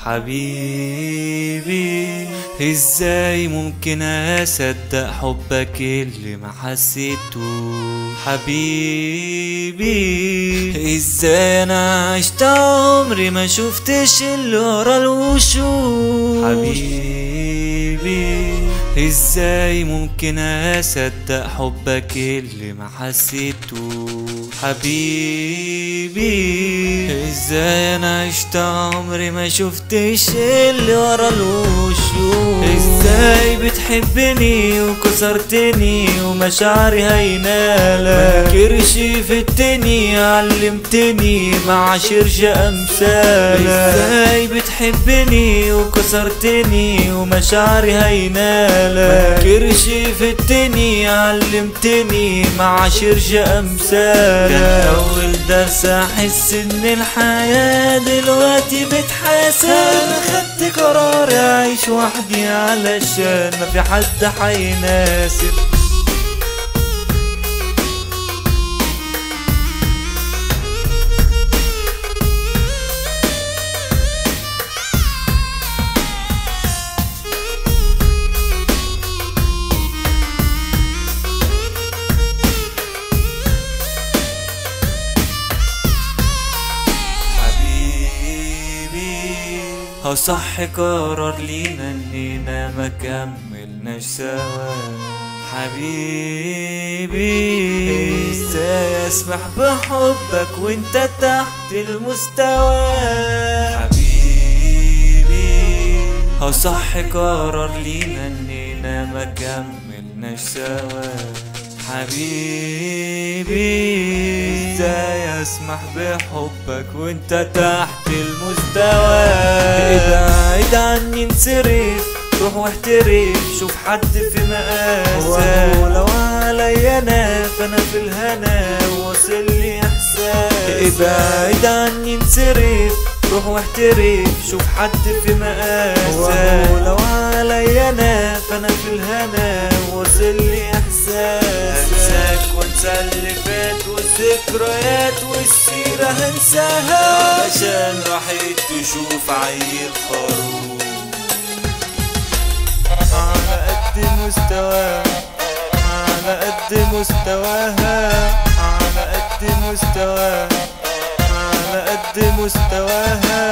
حبيبي ازاي ممكن اصدق حبك اللي ما حسيته؟ حبيبي ازاي انا عشت عمري ما شفتش اللي ورا الوشوش؟ حبيبي ازاي ممكن اصدق حبك اللي ما حسيته؟ حبيبي ازاي انا عشت عمري ما شفتش اللي ورا الوشوش؟ ازاي بتحبني وكسرتني ومشاعري هينالك؟ منكرش فتني علمتني معاشرش امثالك. ازاي بتحبني وكسرتني ومشاعري هينالك؟ منكرش فتني علمتني معاشرش امثالك. كان اول درس احس ان الحياة دلوقتي بتحاسب. انا خدت قرار اعيش وحدي علشان ما في حد حيناسب. هو صح قرار لينا اننا ما كملناش سوا. حبيبي ازاي اسمح بحبك وانت تحت المستوى؟ حبيبي هو صح قرار لينا اننا ما كملناش سوا. حبيبي ازاي اسمح بحبك وانت تحت المستوى؟ ابعد عني انصرف روح واحترف شوف حد في مقاسك. ولو عليا انا فانا في الهنا واصل لي احساس. ابعد عني انصرف روح واحترف شوف حد في مقاسك. ولو عليا انا فانا في الهنا واصل لي احساس. انساك وانسى اللي فات والذكريات والسيرة هنساها علشان راحت تشوف عيل خروف على قد مستواها. على قد مستواها. على قد مستواها. على قد مستواها.